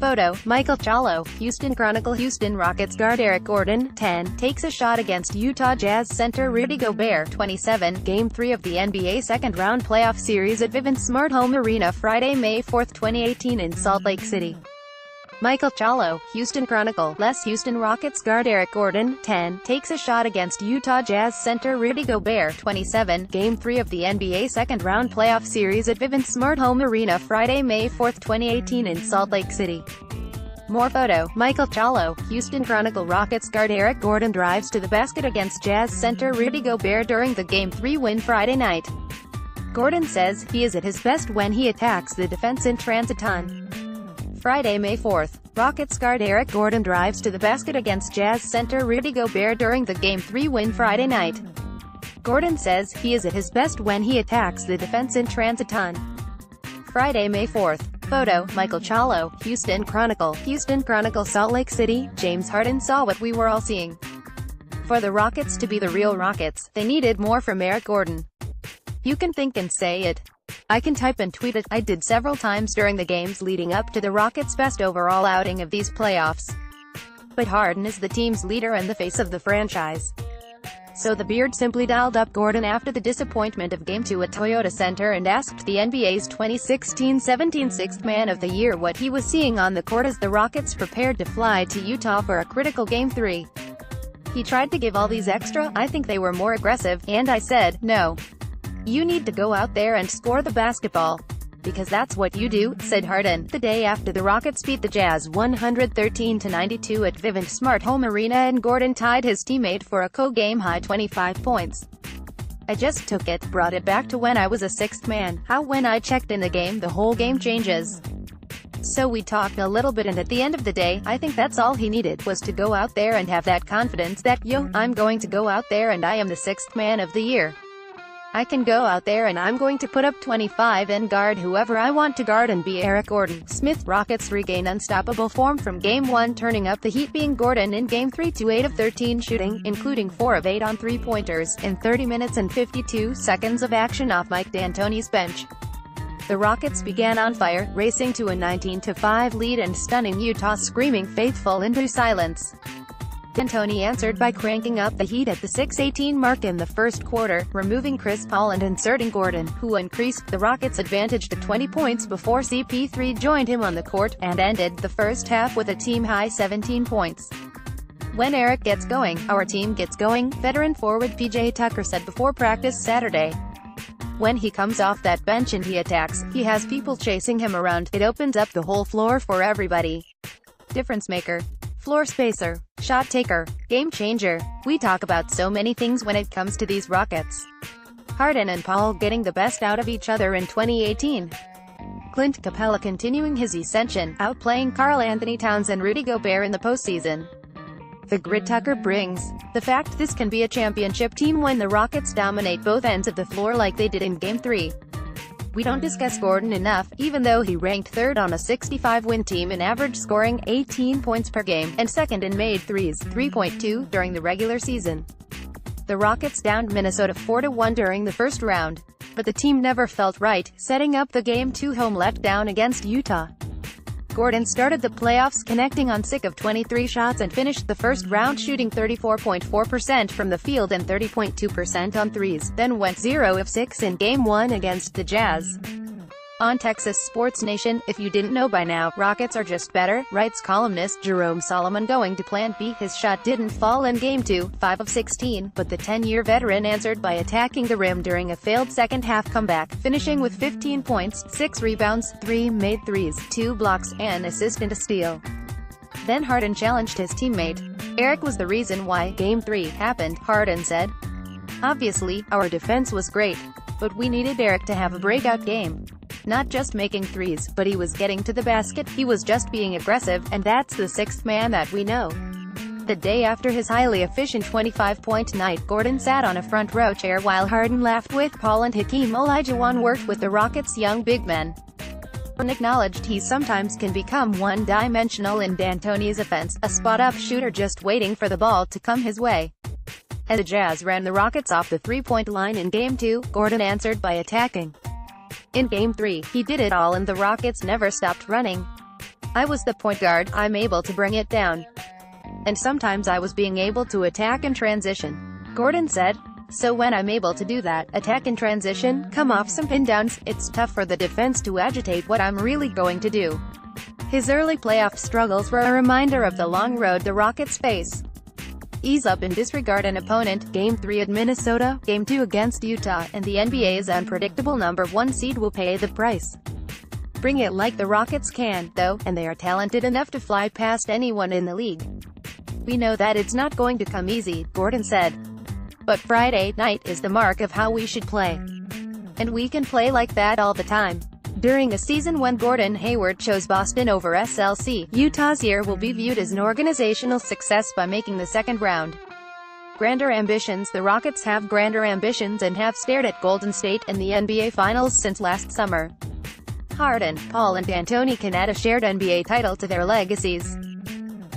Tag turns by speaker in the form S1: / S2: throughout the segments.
S1: Photo, Michael Ciaglo, Houston Chronicle Houston Rockets guard Eric Gordon, 10, takes a shot against Utah Jazz center Rudy Gobert, 27, Game 3 of the NBA second-round playoff series at Vivint Smart Home Arena Friday, May 4, 2018 in Salt Lake City. Michael Ciaglo, Houston Chronicle, Houston Rockets guard Eric Gordon, 10, takes a shot against Utah Jazz center Rudy Gobert, 27, Game 3 of the NBA second-round playoff series at Vivint Smart Home Arena Friday, May 4, 2018 in Salt Lake City. More photo, Michael Ciaglo, Houston Chronicle Rockets guard Eric Gordon drives to the basket against Jazz center Rudy Gobert during the Game 3 win Friday night. Gordon says he is at his best when he attacks the defense in transition. Friday, May 4th, Rockets guard Eric Gordon drives to the basket against Jazz center Rudy Gobert during the Game 3 win Friday night. Gordon says he is at his best when he attacks the defense in transition. Friday, May 4th. Photo, Michael Ciaglo, Houston Chronicle Salt Lake City, James Harden saw what we were all seeing. For the Rockets to be the real Rockets, they needed more from Eric Gordon. You can think and say it. I can type and tweet it. I did several times during the games leading up to the Rockets' best overall outing of these playoffs. But Harden is the team's leader and the face of the franchise. So the Beard simply dialed up Gordon after the disappointment of Game 2 at Toyota Center and asked the NBA's 2016-17 Sixth Man of the Year what he was seeing on the court as the Rockets prepared to fly to Utah for a critical Game 3. He tried to give all these extra, I think they were more aggressive, and I said, no. You need to go out there and score the basketball. Because that's what you do, said Harden, the day after the Rockets beat the Jazz 113-92 at Vivint Smart Home Arena and Gordon tied his teammate for a co-game high 25 points. I just took it, brought it back to when I was a sixth man, how when I checked in the game the whole game changes. So we talked a little bit and at the end of the day, I think that's all he needed, was to go out there and have that confidence that, yo, I'm going to go out there and I am the sixth man of the year. I can go out there and I'm going to put up 25 and guard whoever I want to guard and be Eric Gordon. Smith Rockets regain unstoppable form from Game 1, turning up the heat, being Gordon in Game 3 to 8 of 13 shooting, including 4 of 8 on three-pointers, in 30 minutes and 52 seconds of action off Mike D'Antoni's bench. The Rockets began on fire, racing to a 19-5 lead and stunning Utah, screaming faithful into silence. D'Antoni answered by cranking up the heat at the 6:18 mark in the first quarter, removing Chris Paul and inserting Gordon, who increased the Rockets' advantage to 20 points before CP3 joined him on the court, and ended the first half with a team-high 17 points. When Eric gets going, our team gets going, veteran forward PJ Tucker said before practice Saturday. When he comes off that bench and he attacks, he has people chasing him around, it opens up the whole floor for everybody. Difference maker. Floor spacer, shot taker, game changer. We talk about so many things when it comes to these Rockets. Harden and Paul getting the best out of each other in 2018. Clint Capella continuing his ascension, outplaying Karl Anthony Towns and Rudy Gobert in the postseason. The grit Tucker brings. The fact this can be a championship team when the Rockets dominate both ends of the floor like they did in Game 3. We don't discuss Gordon enough, even though he ranked third on a 65-win team in average scoring, 18 points per game, and second in made threes, 3.2, during the regular season. The Rockets downed Minnesota 4-1 during the first round. But the team never felt right, setting up the Game 2 home letdown against Utah. Gordon started the playoffs connecting on 6 of 23 shots and finished the first round shooting 34.4% from the field and 30.2% on threes, then went 0 of 6 in Game 1 against the Jazz. On Texas Sports Nation, if you didn't know by now, Rockets are just better, writes columnist Jerome Solomon going to Plan B. His shot didn't fall in Game 2, 5 of 16, but the 10-year veteran answered by attacking the rim during a failed second-half comeback, finishing with 15 points, 6 rebounds, 3 made threes, 2 blocks, and assist and a steal. Then Harden challenged his teammate. Eric was the reason why Game 3 happened, Harden said. Obviously, our defense was great. But we needed Eric to have a breakout game. Not just making threes, but he was getting to the basket, he was just being aggressive, and that's the sixth man that we know. The day after his highly efficient 25-point night, Gordon sat on a front row chair while Harden laughed with Paul and Hakeem Olajuwon worked with the Rockets' young big men. Harden acknowledged he sometimes can become one-dimensional in D'Antoni's offense, a spot-up shooter just waiting for the ball to come his way. As the Jazz ran the Rockets off the three-point line in Game 2, Gordon answered by attacking. In Game 3, he did it all and the Rockets never stopped running. I was the point guard, I'm able to bring it down. And sometimes I was being able to attack in transition. Gordon said. So when I'm able to do that, attack in transition, come off some pin downs, it's tough for the defense to agitate what I'm really going to do. His early playoff struggles were a reminder of the long road the Rockets face. Ease up and disregard an opponent. Game 3 at Minnesota, Game 2 against Utah, and the NBA's unpredictable number 1 seed will pay the price. Bring it like the Rockets can, though, and they are talented enough to fly past anyone in the league. We know that it's not going to come easy, Gordon said. But Friday night is the mark of how we should play. And we can play like that all the time. During a season when Gordon Hayward chose Boston over SLC, Utah's year will be viewed as an organizational success by making the second round. Grander ambitions. The Rockets have grander ambitions and have stared at Golden State in the NBA Finals since last summer. Harden, Paul and D'Antoni can add a shared NBA title to their legacies.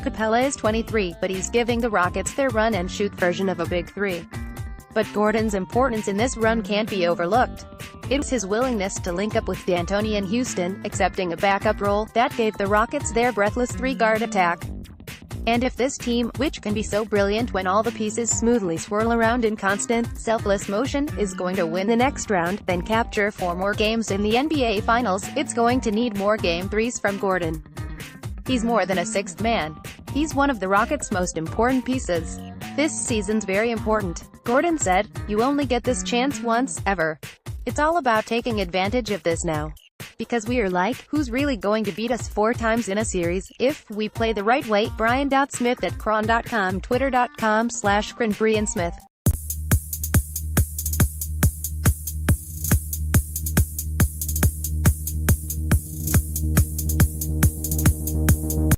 S1: Capella is 23, but he's giving the Rockets their run-and-shoot version of a Big Three. But Gordon's importance in this run can't be overlooked. It was his willingness to link up with D'Antoni in Houston, accepting a backup role, that gave the Rockets their breathless three-guard attack. And if this team, which can be so brilliant when all the pieces smoothly swirl around in constant, selfless motion, is going to win the next round, then capture 4 more games in the NBA Finals, it's going to need more Game 3s from Gordon. He's more than a sixth man. He's one of the Rockets' most important pieces. This season's very important, Gordon said. You only get this chance once, ever. It's all about taking advantage of this now. Because we're like, who's really going to beat us 4 times in a series, if we play the right way? Brian.Smith at Cron.com, Twitter.com/CronBrianSmith.